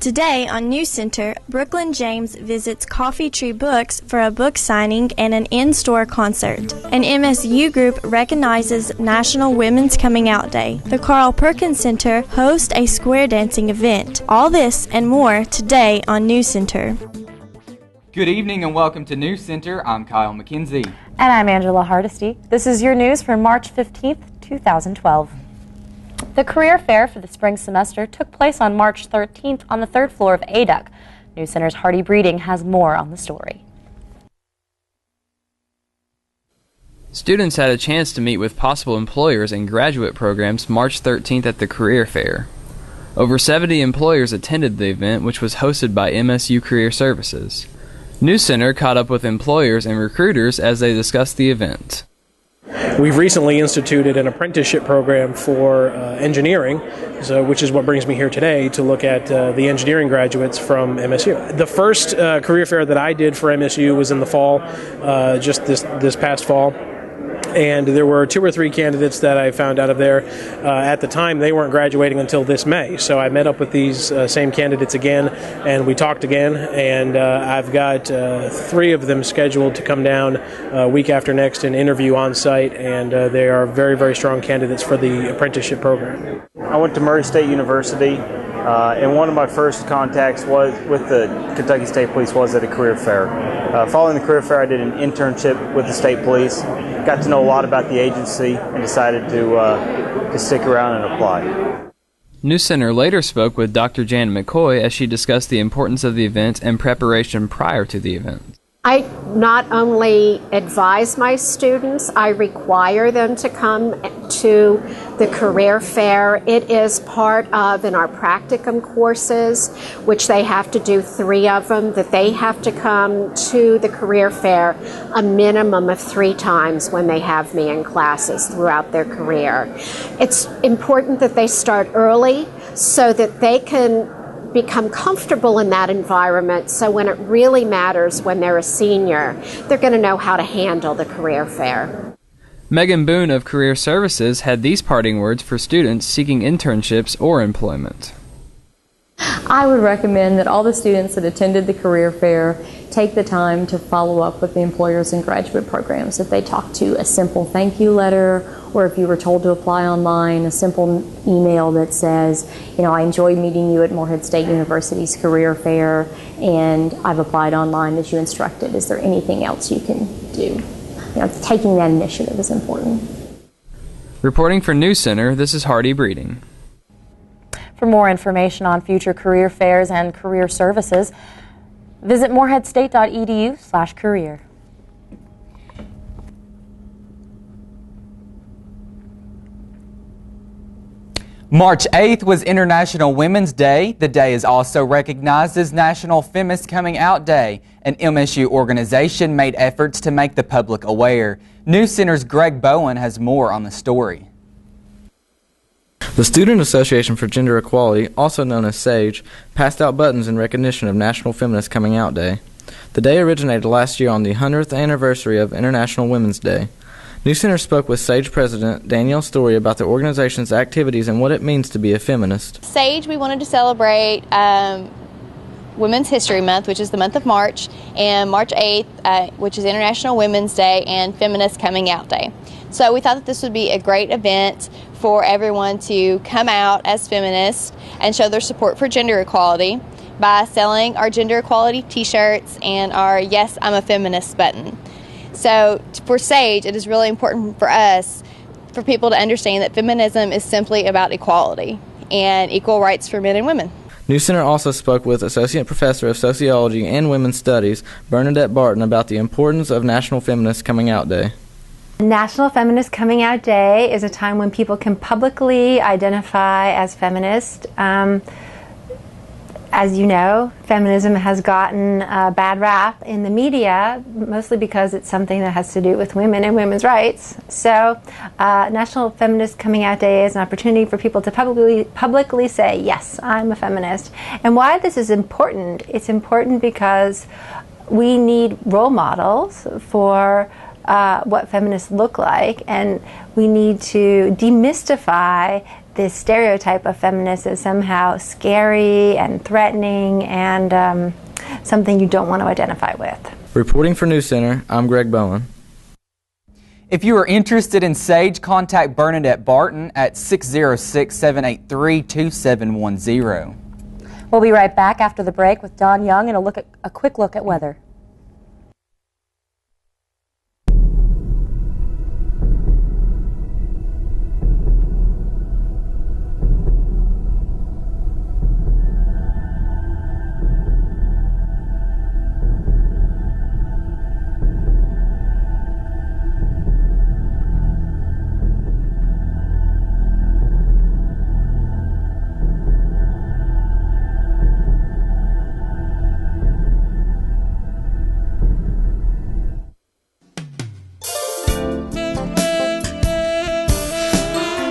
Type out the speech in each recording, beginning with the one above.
Today on NewsCenter, Brooklyn James visits Coffee Tree Books for a book signing and an in-store concert. An MSU group recognizes National Women's Coming Out Day. The Carl Perkins Center hosts a square dancing event. All this and more today on NewsCenter. Good evening and welcome to NewsCenter. I'm Kyle McKenzie. And I'm Angela Hardesty. This is your news for March 15th, 2012. The career fair for the spring semester took place on March 13th on the third floor of ADUC. NewsCenter's Hardy Breeding has more on the story. Students had a chance to meet with possible employers in graduate programs March 13th at the career fair. Over 70 employers attended the event, which was hosted by MSU Career Services. NewsCenter caught up with employers and recruiters as they discussed the event. We've recently instituted an apprenticeship program for engineering, which is what brings me here today to look at the engineering graduates from MSU. The first career fair that I did for MSU was in the fall, just this past fall. And there were 2 or 3 candidates that I found out of there. At the time, they weren't graduating until this May. So I met up with these same candidates again, and we talked again. And I've got 3 of them scheduled to come down week after next and interview on site. And they are very, very strong candidates for the apprenticeship program. I went to Murray State University, and one of my first contacts was with the Kentucky State Police was at a career fair. Following the career fair, I did an internship with the state police. Got to know a lot about the agency and decided to stick around and apply. NewsCenter later spoke with Dr. Jan McCoy as she discussed the importance of the event and preparation prior to the event. I not only advise my students, I require them to come to the career fair. It is part of, in our practicum courses, which they have to do 3 of them, that they have to come to the career fair a minimum of 3 times when they have me in classes throughout their career. It's important that they start early so that they can become comfortable in that environment, so when it really matters when they're a senior, they're going to know how to handle the career fair. Megan Boone of Career Services had these parting words for students seeking internships or employment. I would recommend that all the students that attended the career fair take the time to follow up with the employers in graduate programs. If they talk to a simple thank you letter, or if you were told to apply online, a simple email that says, I enjoyed meeting you at Morehead State University's career fair, and I've applied online as you instructed. Is there anything else you can do? Taking that initiative is important. Reporting for NewsCenter, this is Hardy Breeding. For more information on future career fairs and career services, visit moreheadstate.edu/career. March 8th was International Women's Day. The day is also recognized as National Feminist Coming Out Day. An MSU organization made efforts to make the public aware. NewsCenter's Greg Bowen has more on the story. The Student Association for Gender Equality, also known as SAGE, passed out buttons in recognition of National Feminist Coming Out Day. The day originated last year on the 100th anniversary of International Women's Day. NewsCenter spoke with SAGE President Danielle Story about the organization's activities and what it means to be a feminist. SAGE, we wanted to celebrate Women's History Month, which is the month of March, and March 8th, which is International Women's Day and Feminist Coming Out Day. So we thought that this would be a great event for everyone to come out as feminists and show their support for gender equality by selling our gender equality t-shirts and our Yes, I'm a Feminist button. So for SAGE, it is really important for us, for people to understand that feminism is simply about equality and equal rights for men and women. NewsCenter also spoke with Associate Professor of Sociology and Women's Studies, Bernadette Barton, about the importance of National Feminist Coming Out Day. National Feminist Coming Out Day is a time when people can publicly identify as feminist. As you know, feminism has gotten a bad rap in the media, mostly because it's something that has to do with women and women's rights. So National Feminist Coming Out Day is an opportunity for people to publicly say, yes, I'm a feminist. And why this is important, it's important because we need role models for what feminists look like, and we need to demystify this stereotype of feminists as somehow scary and threatening and something you don't want to identify with. Reporting for NewsCenter, I'm Greg Bowen. If you are interested in SAGE, contact Bernadette Barton at 606-783-2710. We'll be right back after the break with Don Young and a quick look at weather.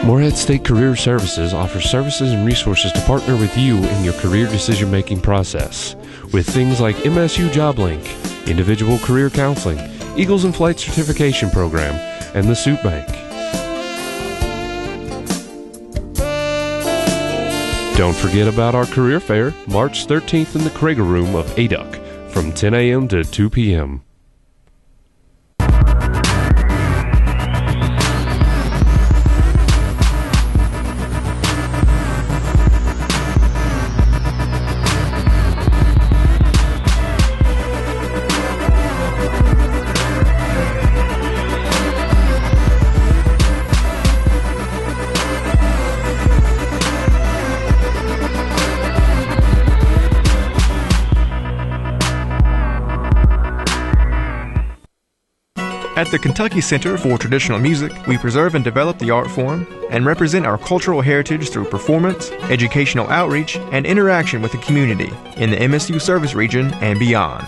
Morehead State Career Services offers services and resources to partner with you in your career decision-making process with things like MSU JobLink, individual career counseling, Eagles in Flight certification program, and the Suit Bank. Don't forget about our career fair, March 13th in the Krager Room of ADUC from 10 a.m. to 2 p.m. At the Kentucky Center for Traditional Music, we preserve and develop the art form and represent our cultural heritage through performance, educational outreach, and interaction with the community in the MSU service region and beyond.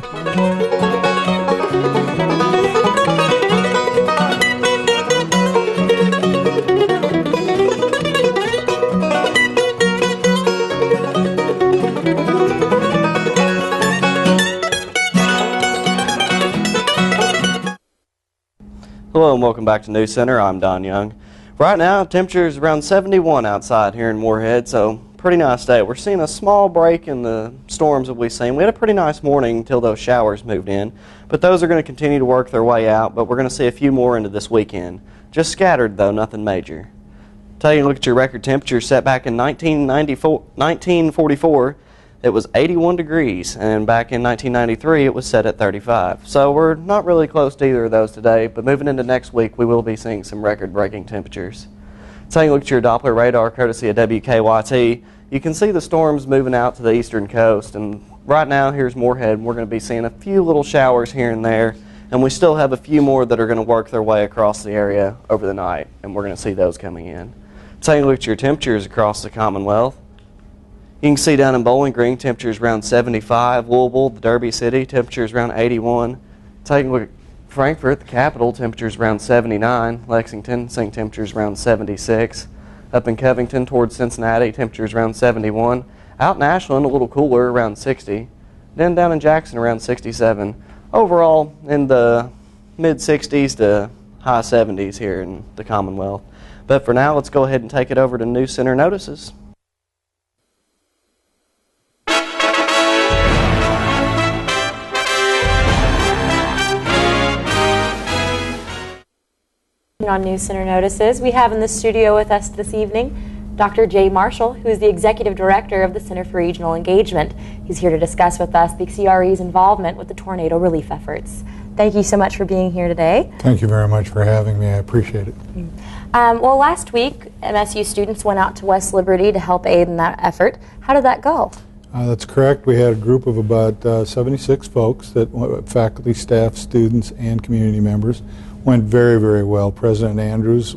Hello and welcome back to NewsCenter. I'm Don Young. Right now, temperature is around 71 outside here in Morehead, so pretty nice day. We're seeing a small break in the storms that we've seen. We had a pretty nice morning until those showers moved in, but those are going to continue to work their way out, but we're going to see a few more into this weekend. Just scattered, though, nothing major. Tell you, look at your record temperature set back in 1944. It was 81 degrees, and back in 1993 it was set at 35. So we're not really close to either of those today, but moving into next week we will be seeing some record-breaking temperatures. Taking a look at your Doppler radar courtesy of WKYT, you can see the storms moving out to the eastern coast, and right now here's Morehead. We're going to be seeing a few little showers here and there, and we still have a few more that are going to work their way across the area over the night, and we're going to see those coming in. Taking a look at your temperatures across the Commonwealth, you can see down in Bowling Green, temperatures around 75. Louisville, the Derby City, temperatures around 81. Taking a look at Frankfort, the capital, temperatures around 79. Lexington, seeing temperatures around 76. Up in Covington towards Cincinnati, temperatures around 71. Out in Ashland, a little cooler, around 60. Then down in Jackson, around 67. Overall, in the mid-60s to high 70s here in the Commonwealth. But for now, let's go ahead and take it over to NewsCenter Notices. On NewsCenter Notices, we have in the studio with us this evening Dr. Jay Marshall, who is the Executive Director of the Center for Regional Engagement. He's here to discuss with us the CRE's involvement with the tornado relief efforts. Thank you so much for being here today. Thank you very much for having me. I appreciate it. Well, last week, MSU students went out to West Liberty to help aid in that effort. How did that go? That's correct. We had a group of about 76 folks, faculty, staff, students, and community members. Went very, very well. President Andrews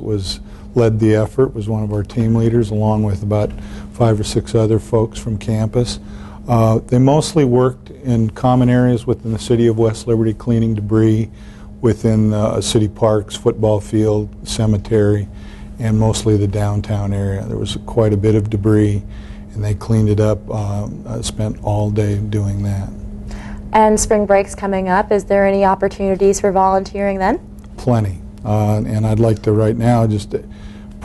led the effort, was one of our team leaders, along with about 5 or 6 other folks from campus. They mostly worked in common areas within the city of West Liberty, cleaning debris within city parks, football field, cemetery, and mostly the downtown area. There was quite a bit of debris, and they cleaned it up. Spent all day doing that. And spring break's coming up. Is there any opportunities for volunteering then? Plenty. And I'd like to right now just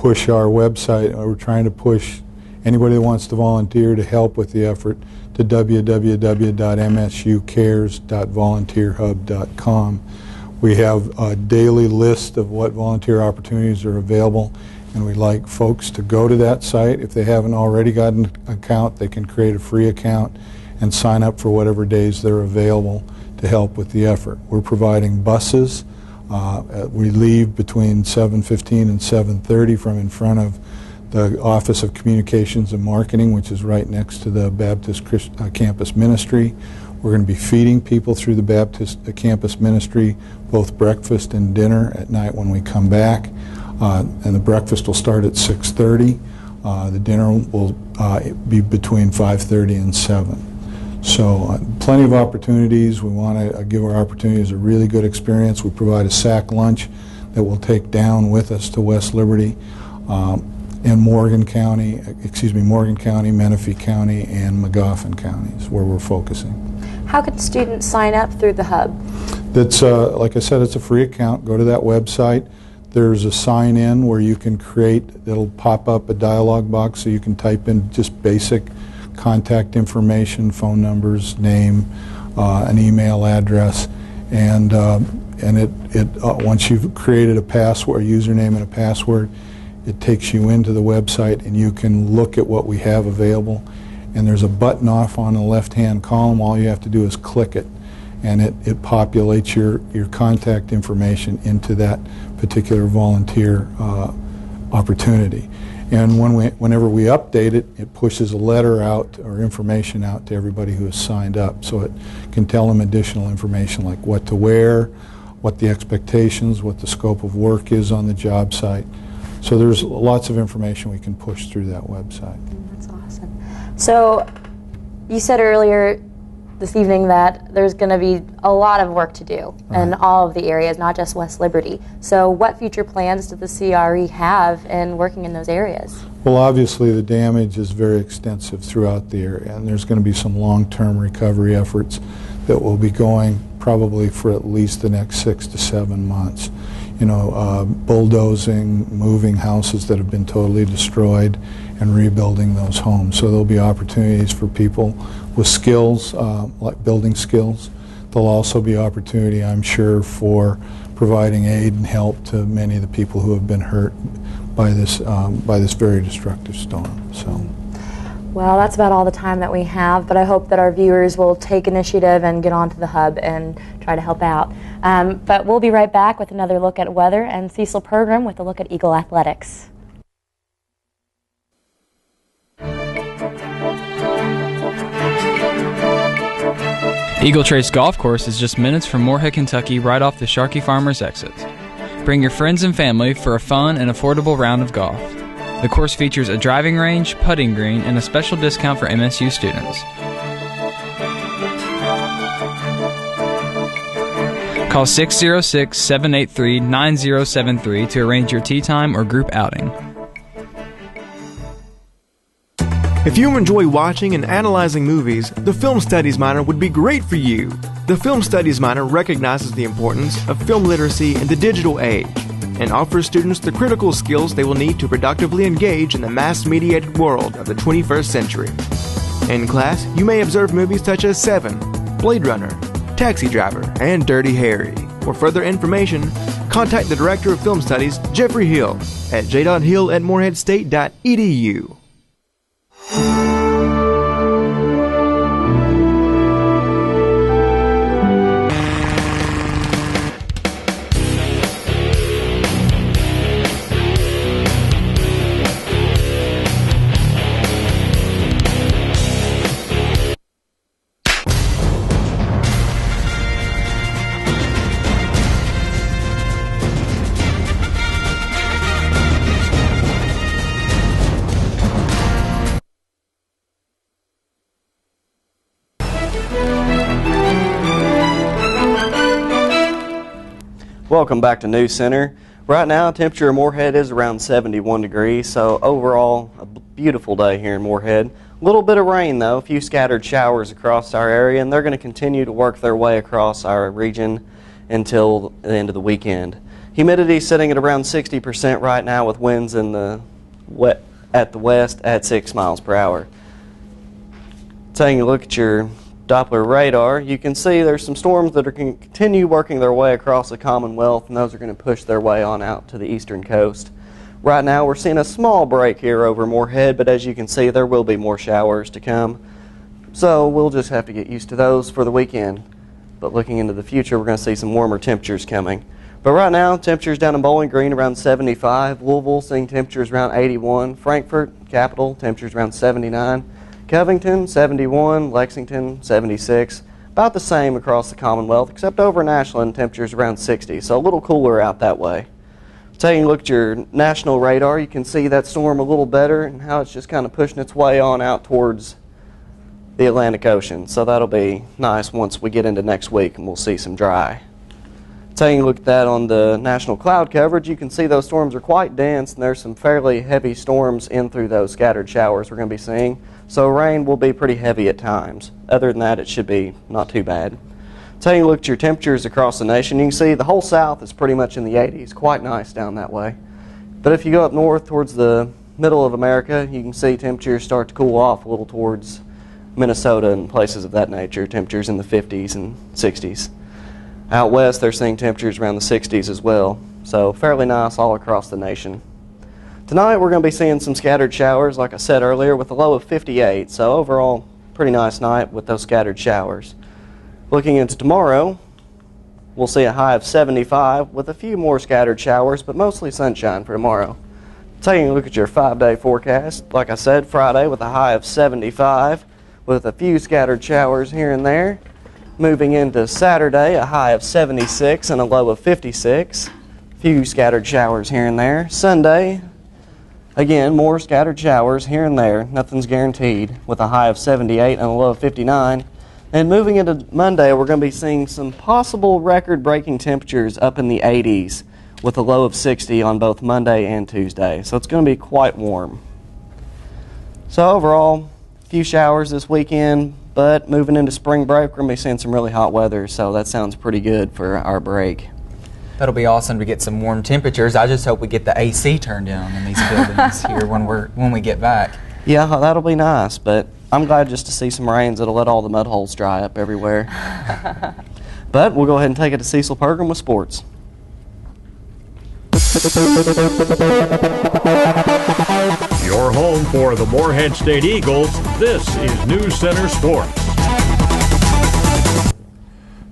push our website. We're trying to push anybody that wants to volunteer to help with the effort to www.msucares.volunteerhub.com. We have a daily list of what volunteer opportunities are available, and we'd like folks to go to that site. If they haven't already got an account, they can create a free account and sign up for whatever days they're available to help with the effort. We're providing buses. We leave between 7:15 and 7:30 from in front of the Office of Communications and Marketing, which is right next to the Baptist Campus Ministry. We're going to be feeding people through the Baptist Campus Ministry, both breakfast and dinner at night when we come back. And the breakfast will start at 6:30. The dinner will be between 5:30 and 7. So plenty of opportunities. We want to give our opportunities a really good experience. We provide a sack lunch that we'll take down with us to West Liberty and Morgan County, Menifee County, and Magoffin counties where we're focusing. How can students sign up through the hub? That's, like I said, it's a free account. Go to that website. There's a sign-in where you can create, it'll pop up a dialog box so you can type in just basic contact information, phone numbers, name, an email address, and once you've created a password, a username and a password, it takes you into the website and you can look at what we have available. And there's a button off on the left-hand column. All you have to do is click it, and it populates your contact information into that particular volunteer opportunity. And whenever we update it, it pushes a letter out or information out to everybody who has signed up, so it can tell them additional information like what to wear, what the expectations, what the scope of work is on the job site. So there's lots of information we can push through that website. That's awesome. So you said earlier this evening that there's going to be a lot of work to do in all of the areas, not just West Liberty. So what future plans do the CRE have in working in those areas? Well, obviously the damage is very extensive throughout the area, and there's going to be some long-term recovery efforts that will be going probably for at least the next 6 to 7 months. You know, bulldozing, moving houses that have been totally destroyed, and rebuilding those homes. So there'll be opportunities for people with skills, like building skills. There'll also be opportunity, I'm sure, for providing aid and help to many of the people who have been hurt by this very destructive storm. So. Well, that's about all the time that we have, but I hope that our viewers will take initiative and get onto the hub and try to help out. But we'll be right back with another look at weather, and Cecil Pergram with a look at Eagle Athletics. Eagle Trace Golf Course is just minutes from Moorhead, Kentucky, right off the Sharkey Farmers exit. Bring your friends and family for a fun and affordable round of golf. The course features a driving range, putting green, and a special discount for MSU students. Call 606-783-9073 to arrange your tee time or group outing. If you enjoy watching and analyzing movies, the Film Studies minor would be great for you. The Film Studies minor recognizes the importance of film literacy in the digital age and offers students the critical skills they will need to productively engage in the mass-mediated world of the 21st century. In class, you may observe movies such as Seven, Blade Runner, Taxi Driver, and Dirty Harry. For further information, contact the Director of Film Studies, Jeffrey Hill, at j.hill@moorheadstate.edu. Welcome back to NewsCenter. Right now, temperature in Moorhead is around 71 degrees, so overall, a beautiful day here in Moorhead. A little bit of rain, though, a few scattered showers across our area, and they're going to continue to work their way across our region until the end of the weekend. Humidity sitting at around 60% right now with winds in the at the west at 6 miles per hour. Taking a look at your Doppler radar, you can see there's some storms that are going to continue working their way across the Commonwealth, and those are going to push their way on out to the eastern coast. Right now we're seeing a small break here over Moorhead, but as you can see there will be more showers to come. So we'll just have to get used to those for the weekend. But looking into the future, we're going to see some warmer temperatures coming. But right now, temperatures down in Bowling Green around 75, Louisville seeing temperatures around 81, Frankfort, capital, temperatures around 79, Covington 71, Lexington 76, about the same across the Commonwealth, except over in Ashland, temperatures around 60, so a little cooler out that way. Taking a look at your national radar, you can see that storm a little better and how it's just kind of pushing its way on out towards the Atlantic Ocean. So that'll be nice once we get into next week and we'll see some dry. Taking a look at that on the national cloud coverage, you can see those storms are quite dense and there's some fairly heavy storms in through those scattered showers we're going to be seeing. So rain will be pretty heavy at times. Other than that, it should be not too bad. Taking a look at your temperatures across the nation, you can see the whole south is pretty much in the 80s. Quite nice down that way. But if you go up north towards the middle of America, you can see temperatures start to cool off a little towards Minnesota and places of that nature. Temperatures in the 50s and 60s. Out west, they're seeing temperatures around the 60s as well. So fairly nice all across the nation. Tonight, we're going to be seeing some scattered showers, like I said earlier, with a low of 58. So overall, pretty nice night with those scattered showers. Looking into tomorrow, we'll see a high of 75 with a few more scattered showers, but mostly sunshine for tomorrow. Taking a look at your 5-day forecast, like I said, Friday with a high of 75 with a few scattered showers here and there. Moving into Saturday, a high of 76 and a low of 56. Few scattered showers here and there. Sunday, again, more scattered showers here and there. Nothing's guaranteed with a high of 78 and a low of 59. And moving into Monday, we're going to be seeing some possible record-breaking temperatures up in the 80s with a low of 60 on both Monday and Tuesday. So it's going to be quite warm. So overall, a few showers this weekend, but moving into spring break, we're going to be seeing some really hot weather, so that sounds pretty good for our break. That'll be awesome to get some warm temperatures. I just hope we get the AC turned on in these buildings here when we get back. Yeah, that'll be nice, but I'm glad just to see some rains that'll let all the mud holes dry up everywhere. But we'll go ahead and take it to Cecil Pergram with sports. Your home for the Moorhead State Eagles, this is NewsCenter Sports.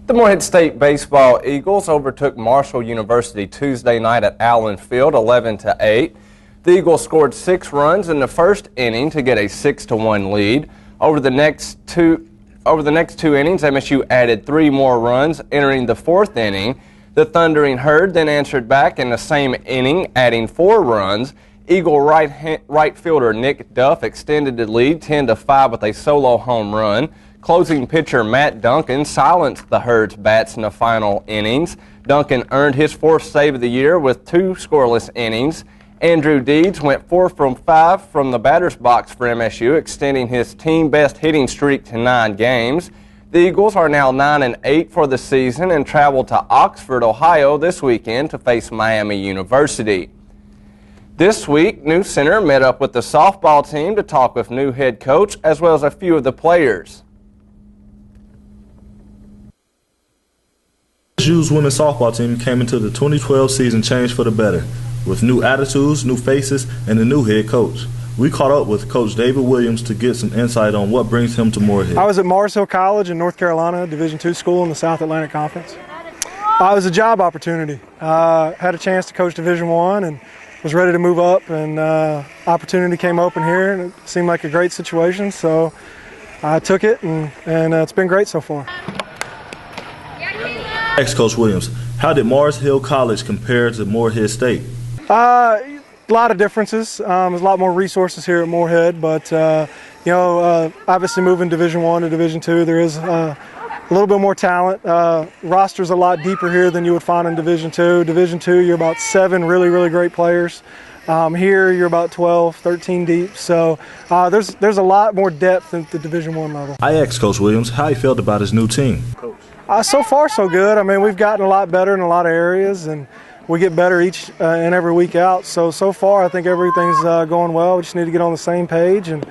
The Moorhead State baseball Eagles overtook Marshall University Tuesday night at Allen Field 11-8. The Eagles scored 6 runs in the first inning to get a 6-1 lead. Over the next two innings, MSU added 3 more runs, entering the 4th inning. The Thundering Herd then answered back in the same inning, adding 4 runs. Eagle right fielder Nick Duff extended the lead 10-5 with a solo home run. Closing pitcher Matt Duncan silenced the Herd's bats in the final innings. Duncan earned his 4th save of the year with 2 scoreless innings. Andrew Deeds went 4 from 5 from the batter's box for MSU, extending his team-best hitting streak to 9 games. The Eagles are now 9-8 for the season and travel to Oxford, Ohio this weekend to face Miami University. This week, NewsCenter met up with the softball team to talk with new head coach as well as a few of the players. MSU's women's softball team came into the 2012 season changed for the better, with new attitudes, new faces, and a new head coach. We caught up with Coach David Williams to get some insight on what brings him to Moorhead. I was at Mars Hill College in North Carolina, Division II school in the South Atlantic Conference. It was a job opportunity. Had a chance to coach Division I and was ready to move up, and opportunity came open here, and it seemed like a great situation, so I took it, and it's been great so far. Ex-Coach Williams, how did Mars Hill College compare to Moorhead State? A lot of differences. There's a lot more resources here at Moorhead, but obviously moving Division I to Division II, there is a little bit more talent. Roster's a lot deeper here than you would find in Division II. Division II, you're about 7 really, really great players. Here, you're about 12, 13 deep. So there's a lot more depth at the Division I level. I asked Coach Williams how he felt about his new team. So far, so good. I mean, we've gotten a lot better in a lot of areas, and we get better each and every week out. So far, I think everything's going well. We just need to get on the same page and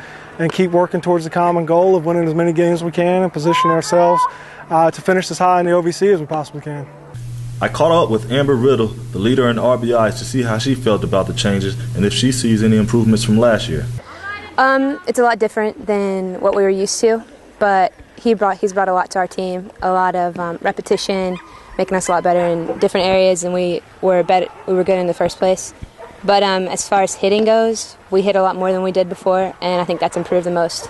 keep working towards the common goal of winning as many games as we can and position ourselves to finish as high in the OVC as we possibly can. I caught up with Amber Riddle, the leader in RBIs, to see how she felt about the changes and if she sees any improvements from last year. It's a lot different than what we were used to, but he's brought a lot to our team, a lot of repetition, making us a lot better in different areas, and we were good in the first place. But as far as hitting goes, we hit a lot more than we did before, and I think that's improved the most.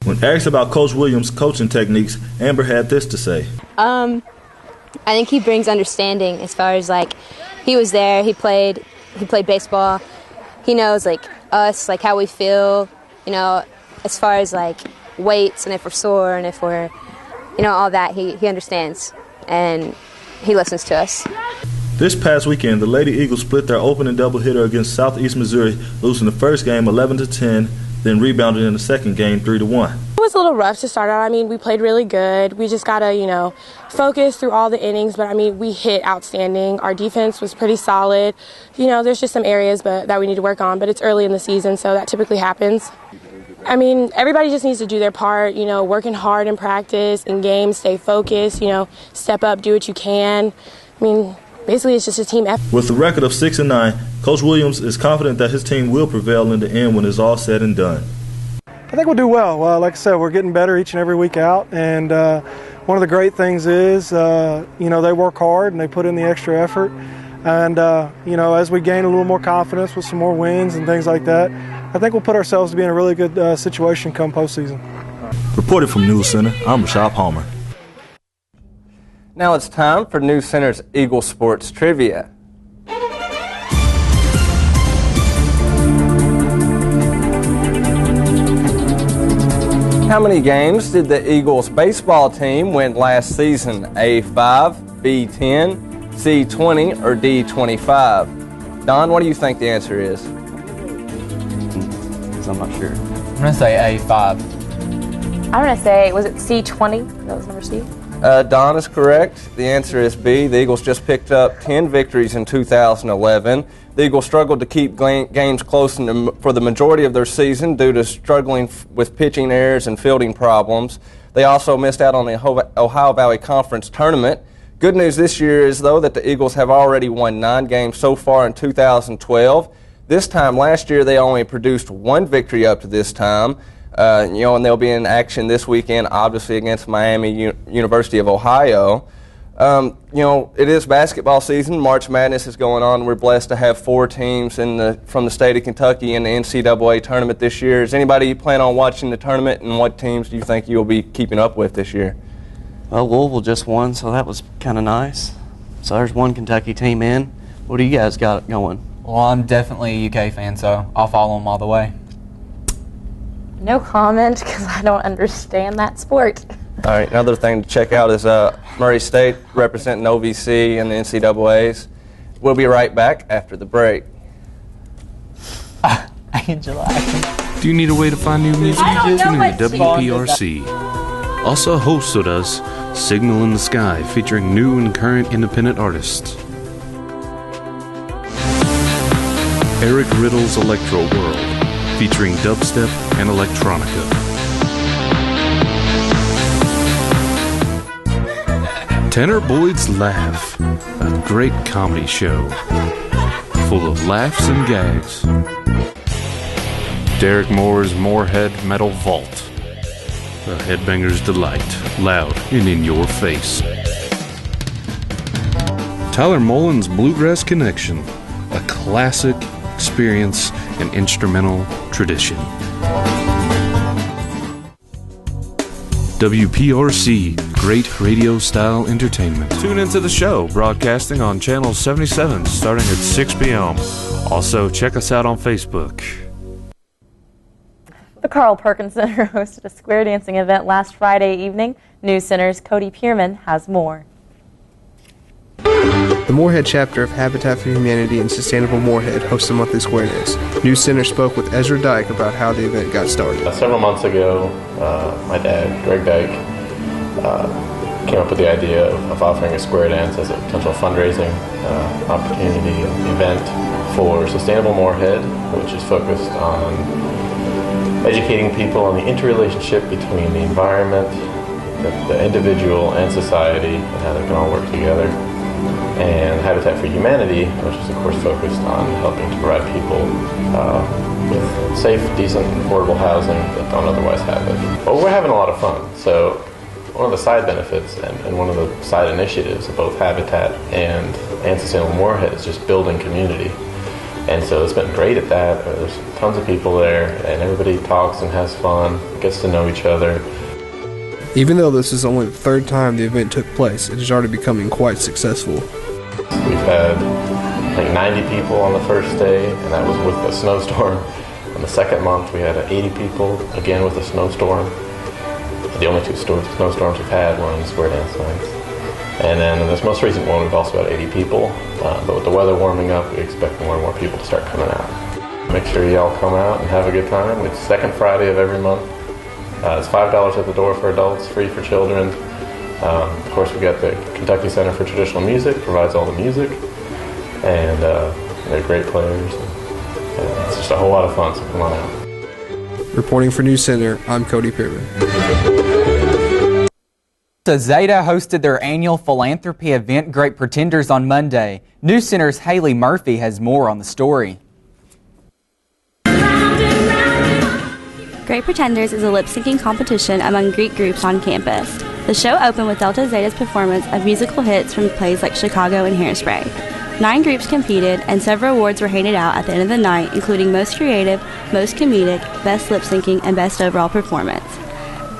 When asked about Coach Williams' coaching techniques, Amber had this to say. I think he brings understanding as far as, like, he was there, he played baseball. He knows, like, us, like, how we feel, you know, as far as, like, weights and if we're sore and if we're, you know, all that. He understands, and he listens to us. This past weekend, the Lady Eagles split their opening doubleheader against Southeast Missouri, losing the first game 11-10, then rebounded in the second game 3-1. It was a little rough to start out. I mean, we played really good. We just got to, you know, focus through all the innings. But, I mean, we hit outstanding. Our defense was pretty solid. You know, there's just some areas that we need to work on. But it's early in the season, so that typically happens. I mean, everybody just needs to do their part, you know, working hard in practice, in games, stay focused, you know, step up, do what you can. I mean, basically it's just a team effort. With a record of 6-9, Coach Williams is confident that his team will prevail in the end when it's all said and done. I think we'll do well. Like I said, we're getting better each and every week out, and one of the great things is, you know, they work hard and they put in the extra effort, and you know, as we gain a little more confidence with some more wins and things like that, I think we'll put ourselves to be in a really good situation come postseason. Reported from NewsCenter, I'm Rashad Palmer. Now it's time for NewsCenter's Eagle Sports Trivia. How many games did the Eagles baseball team win last season? A5, B10, C20, or D25? Don, what do you think the answer is? I'm not sure. I'm going to say A5. I'm going to say, was it C20? That was number C? Don is correct. The answer is B. The Eagles just picked up 10 victories in 2011. The Eagles struggled to keep games close for the majority of their season due to struggling with pitching errors and fielding problems. They also missed out on the Ohio Valley Conference tournament. Good news this year is, though, that the Eagles have already won 9 games so far in 2012. This time last year, they only produced 1 victory up to this time. You know, and they'll be in action this weekend, obviously, against Miami University of Ohio. You know, it is basketball season. March Madness is going on. We're blessed to have 4 teams from the state of Kentucky in the NCAA tournament this year. Is anybody plan on watching the tournament, and what teams do you think you'll be keeping up with this year? Well, Louisville just won, so that was kind of nice. So there's one Kentucky team in. What do you guys got going? Well, I'm definitely a UK fan, so I'll follow them all the way. No comment, because I don't understand that sport. All right, another thing to check out is Murray State representing OVC and the NCAAs. We'll be right back after the break. Angela. Do you need a way to find new music? Tune in to WPRC. Also hosts with us, Signal in the Sky, featuring new and current independent artists. Eric Riddle's Electro World, featuring dubstep and electronica. Tanner Boyd's Laugh, a great comedy show, full of laughs and gags. Derek Moore's Moorhead Metal Vault, a headbanger's delight, loud and in your face. Tyler Mullen's Bluegrass Connection, a classic experience and instrumental tradition. WPRC, great radio-style entertainment. Tune into the show, broadcasting on Channel 77 starting at 6 p.m. Also, check us out on Facebook. The Carl Perkins Center hosted a square dancing event last Friday evening. NewsCenter's Cody Pierman has more. The Moorhead chapter of Habitat for Humanity and Sustainable Moorhead hosts a monthly square dance. NewsCenter spoke with Ezra Dyke about how the event got started. Several months ago, my dad, Greg Dyke, came up with the idea of offering a square dance as a potential fundraising opportunity event for Sustainable Moorhead, which is focused on educating people on the interrelationship between the environment, the individual, and society, and how they can all work together. And Habitat for Humanity, which is of course focused on helping to provide people with safe, decent, affordable housing that don't otherwise have it. Well, we're having a lot of fun. So one of the side benefits and one of the side initiatives of both Habitat and Sustainable Moorhead is just building community. And so it's been great at that. There's tons of people there, and everybody talks and has fun, gets to know each other. Even though this is only the third time the event took place, it is already becoming quite successful. We've had like 90 people on the first day, and that was with a snowstorm. On the second month, we had 80 people, again with a snowstorm. The only two snowstorms we've had were on square dance nights. And then in this most recent one, we've also had 80 people. But with the weather warming up, we expect more and more people to start coming out. Make sure you all come out and have a good time. It's the second Friday of every month. It's $5 at the door for adults, free for children. Of course, we got the Kentucky Center for Traditional Music, provides all the music, and they're great players. And it's just a whole lot of fun, so come on out. Reporting for NewsCenter, I'm Cody Pierman. Zeta hosted their annual philanthropy event, Great Pretenders, on Monday. NewsCenter's Haley Murphy has more on the story. Great Pretenders is a lip-syncing competition among Greek groups on campus. The show opened with Delta Zeta's performance of musical hits from plays like Chicago and Hairspray. 9 groups competed, and several awards were handed out at the end of the night, including Most Creative, Most Comedic, Best Lip-Syncing, and Best Overall Performance.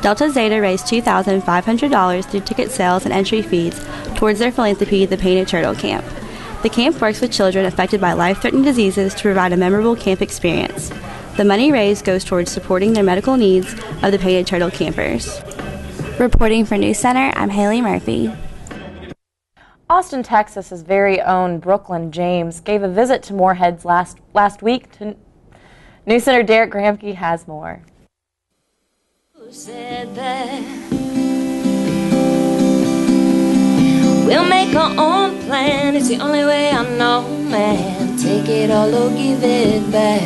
Delta Zeta raised $2,500 through ticket sales and entry fees towards their philanthropy, the Painted Turtle Camp. The camp works with children affected by life-threatening diseases to provide a memorable camp experience. The money raised goes towards supporting their medical needs of the Painted Turtle campers. Reporting for NewsCenter, I'm Haley Murphy. Austin, Texas's very own Brooklyn James gave a visit to Moorhead's last week. NewsCenter Derek Gramke has more. Said that we'll make our own plan. It's the only way I know, man. Take it all or give it back.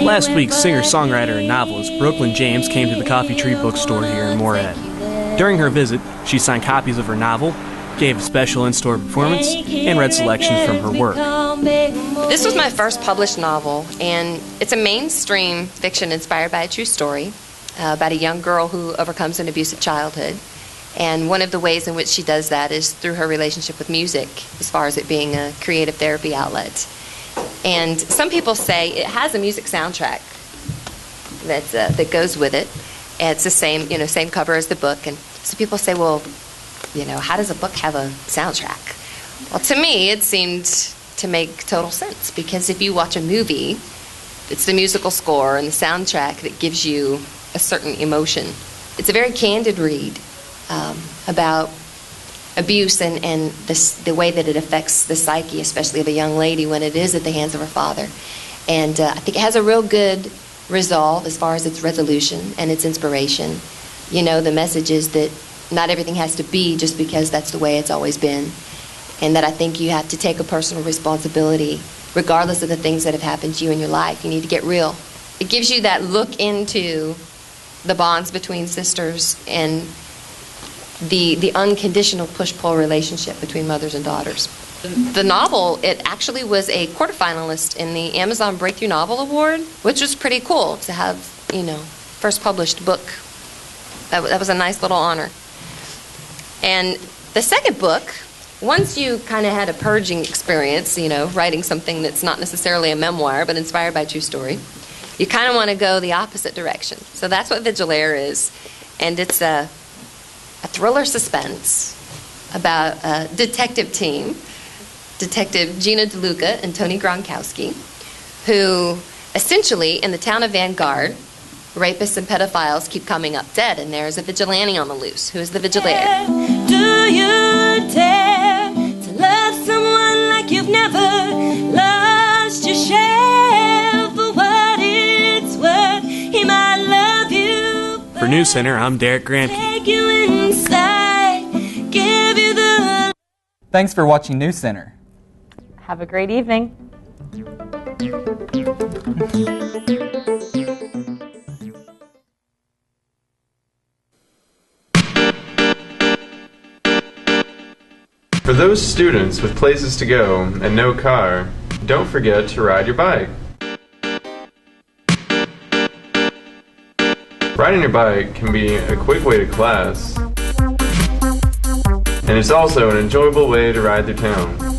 Last week, singer-songwriter and novelist Brooklyn James came to the Coffee Tree bookstore here in Moorhead. During her visit, she signed copies of her novel, gave a special in-store performance, and read selections from her work. This was my first published novel, and it's a mainstream fiction inspired by a true story about a young girl who overcomes an abusive childhood. And one of the ways in which she does that is through her relationship with music, as far as it being a creative therapy outlet. And some people say it has a music soundtrack that goes with it. And it's the same cover as the book. And so people say, well, how does a book have a soundtrack? Well, to me, it seemed to make total sense, because if you watch a movie, it's the musical score and the soundtrack that gives you a certain emotion. It's a very candid read about abuse and the way that it affects the psyche, especially of a young lady when it is at the hands of her father. And I think it has a real good resolve as far as its resolution and its inspiration. The message is that not everything has to be just because that's the way it's always been, and that I think you have to take a personal responsibility regardless of the things that have happened to you in your life. You need to get real. It gives you that look into the bonds between sisters and the unconditional push-pull relationship between mothers and daughters. The novel, it actually was a quarterfinalist in the Amazon Breakthrough Novel Award, which was pretty cool to have, first published book. That was a nice little honor. And the second book, once you kind of had a purging experience, writing something that's not necessarily a memoir, but inspired by a true story, you kind of want to go the opposite direction. So that's what Vigilaire is. And it's a thriller suspense about a detective team, Detective Gina DeLuca and Tony Gronkowski, who essentially, in the town of Vanguard, rapists and pedophiles keep coming up dead, and there's a vigilante on the loose. Who is the Vigilaire? Do you dare to love someone like you've never lost yourself? For what it's worth, he might love you. For News Center, I'm Derek Gramke. Take you inside, give you the... Thanks for watching News Center. Have a great evening. For those students with places to go and no car, don't forget to ride your bike. Riding your bike can be a quick way to class, and it's also an enjoyable way to ride through town.